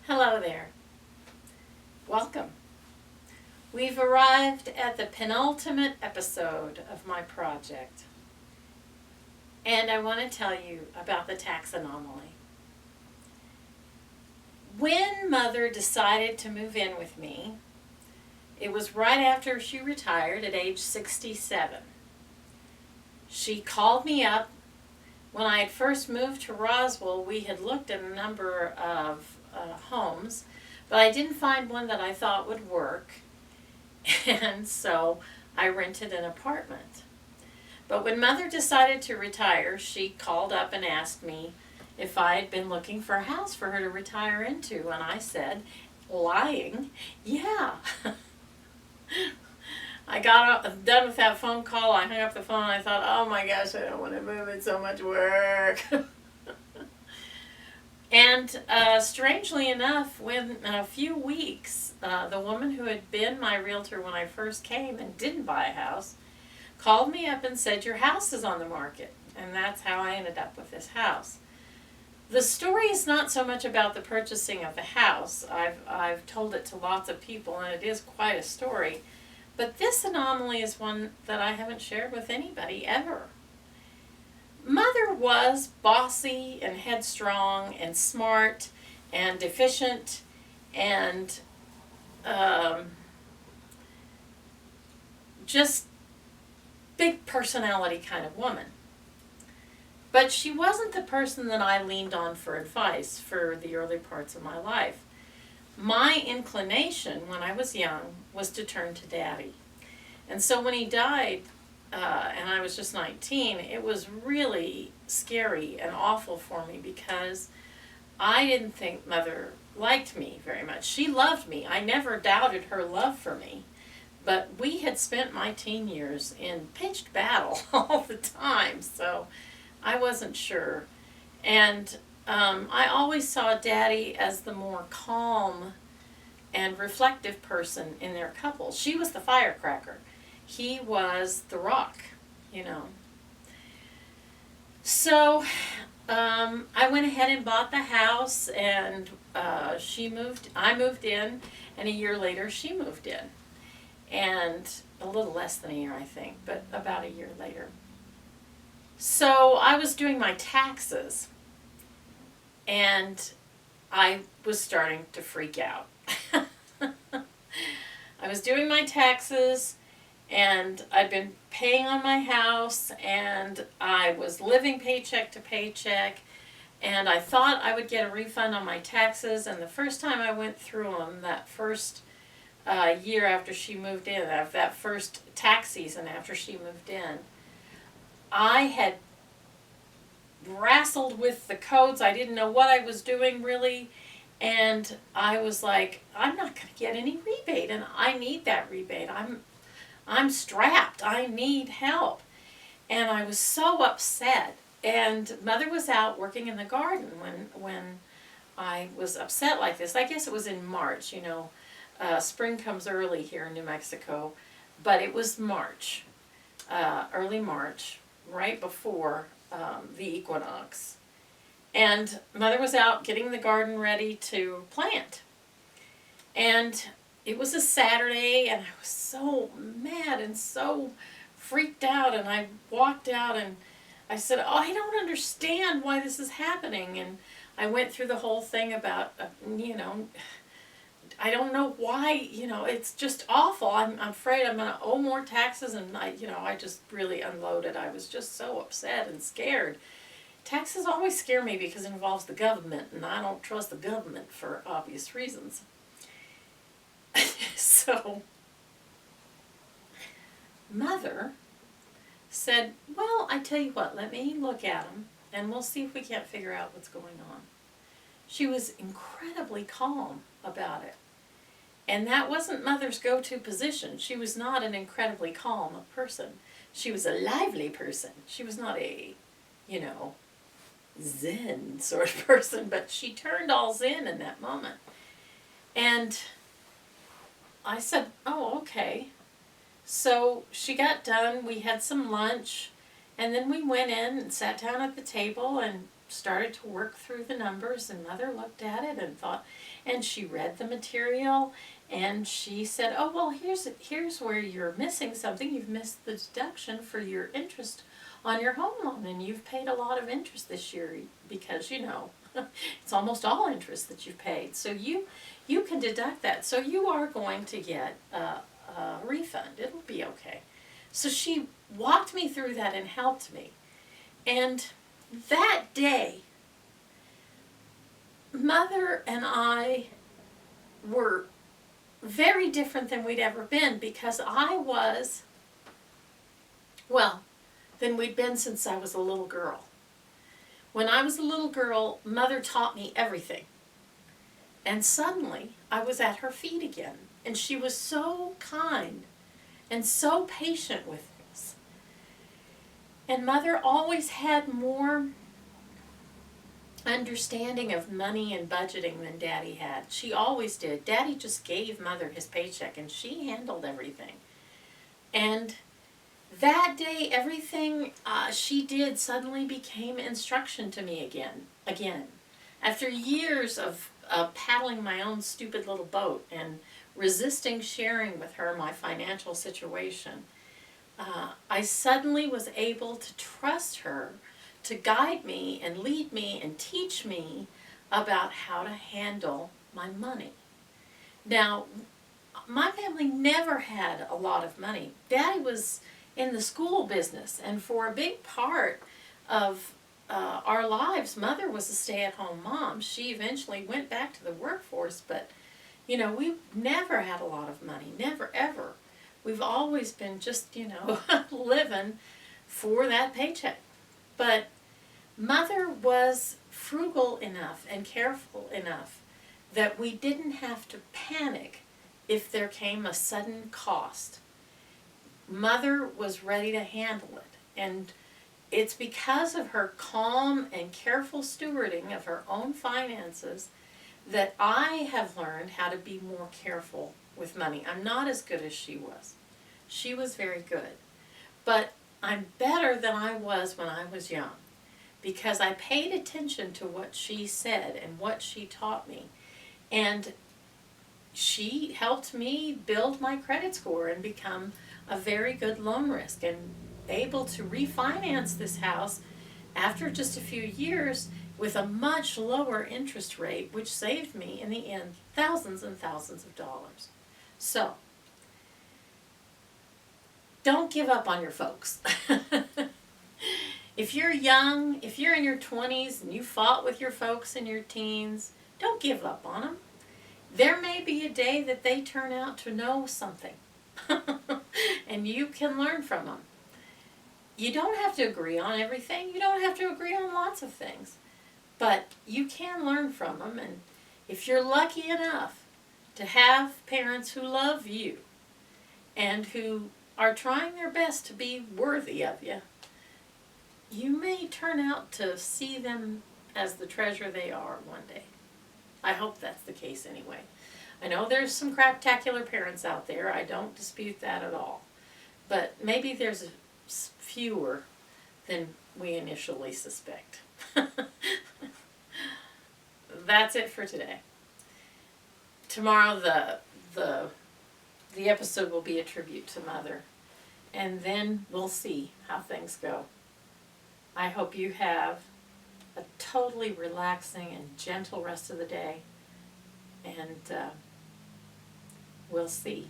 Hello there. Welcome. We've arrived at the penultimate episode of my project. And I want to tell you about the tax anomaly. When Mother decided to move in with me, it was right after she retired at age 67. She called me up. When I had first moved to Roswell, we had looked at a number of homes, but I didn't find one that I thought would work, and so I rented an apartment. But when Mother decided to retire, she called up and asked me if I had been looking for a house for her to retire into, and I said, lying, yeah. I got done with that phone call, I hung up the phone, and I thought, oh my gosh, I don't want to move, it's so much work. And strangely enough, in a few weeks, the woman who had been my realtor when I first came and didn't buy a house, called me up and said, your house is on the market. And that's how I ended up with this house. The story is not so much about the purchasing of the house. I've told it to lots of people, and it is quite a story. But this anomaly is one that I haven't shared with anybody ever. Mother was bossy and headstrong and smart and efficient and just big personality kind of woman. But she wasn't the person that I leaned on for advice for the early parts of my life. My inclination when I was young was to turn to Daddy. And so when he died, and I was just 19, it was really scary and awful for me because I didn't think Mother liked me very much. She loved me. I never doubted her love for me. But we had spent my teen years in pitched battle all the time, so I wasn't sure. And I always saw Daddy as the more calm and reflective person in their couple. She was the firecracker. He was the rock, you know. So I went ahead and bought the house, and I moved in, and a year later she moved in. And a little less than a year, I think, but about a year later. So I was doing my taxes, and I was starting to freak out. I was doing my taxes, and I'd been paying on my house, and I was living paycheck to paycheck, and I thought I would get a refund on my taxes, and the first time I went through them, that first year after she moved in, that first tax season after she moved in, I had wrestled with the codes. I didn't know what I was doing really, and I was like, I'm not going to get any rebate, and I need that rebate. I'm strapped. I need help. And I was so upset. And Mother was out working in the garden when I was upset like this. I guess it was in March, you know. Spring comes early here in New Mexico, but it was March, early March, right before the equinox. And Mother was out getting the garden ready to plant. And it was a Saturday, and I was so mad and so freaked out, and I walked out and I said, oh, I don't understand why this is happening. And I went through the whole thing about, I don't know why, it's just awful. I'm afraid I'm going to owe more taxes, and I just really unloaded. I was just so upset and scared. Taxes always scare me because it involves the government, and I don't trust the government for obvious reasons. So, Mother said, well, I tell you what, let me look at them, and we'll see if we can't figure out what's going on. She was incredibly calm about it. And that wasn't Mother's go-to position. She was not an incredibly calm person. She was a lively person. She was not a, zen sort of person, but she turned all zen in that moment. And I said, oh, okay. So she got done, we had some lunch, and then we went in and sat down at the table, and started to work through the numbers, and Mother looked at it and thought, and she read the material, and she said, oh, well, here's where you're missing something. You've missed the deduction for your interest on your home loan, and you've paid a lot of interest this year because, it's almost all interest that you've paid. So you can deduct that. So you are going to get a refund. It'll be okay. So she walked me through that and helped me. And that day, Mother and I were very different than we'd ever been, because I was, well, than we'd been since I was a little girl. When I was a little girl, Mother taught me everything. And suddenly, I was at her feet again. And she was so kind and so patient with us. And Mother always had more understanding of money and budgeting than Daddy had. She always did. Daddy just gave Mother his paycheck, and she handled everything. And that day, everything she did suddenly became instruction to me again. After years of paddling my own stupid little boat and resisting sharing with her my financial situation, I suddenly was able to trust her to guide me and lead me and teach me about how to handle my money. Now, my family never had a lot of money. Daddy was in the school business, and for a big part of our lives, Mother was a stay-at-home mom. She eventually went back to the workforce, but we never had a lot of money, never ever. We've always been just, living for that paycheck. But Mother was frugal enough and careful enough that we didn't have to panic if there came a sudden cost. Mother was ready to handle it. And it's because of her calm and careful stewarding of her own finances that I have learned how to be more careful with money. I'm not as good as she was. She was very good. But I'm better than I was when I was young, because I paid attention to what she said and what she taught me. And she helped me build my credit score and become a very good loan risk, and able to refinance this house after just a few years with a much lower interest rate, which saved me in the end thousands and thousands of dollars. So, don't give up on your folks. If you're young, if you're in your 20s and you fought with your folks in your teens, don't give up on them. There may be a day that they turn out to know something, and you can learn from them. You don't have to agree on everything. You don't have to agree on lots of things. But you can learn from them, and if you're lucky enough to have parents who love you and who are trying their best to be worthy of you, you may turn out to see them as the treasure they are one day. I hope that's the case anyway. I know there's some craptacular parents out there. I don't dispute that at all. But maybe there's fewer than we initially suspect. That's it for today. Tomorrow the episode will be a tribute to Mother, and then we'll see how things go. I hope you have a totally relaxing and gentle rest of the day, and we'll see.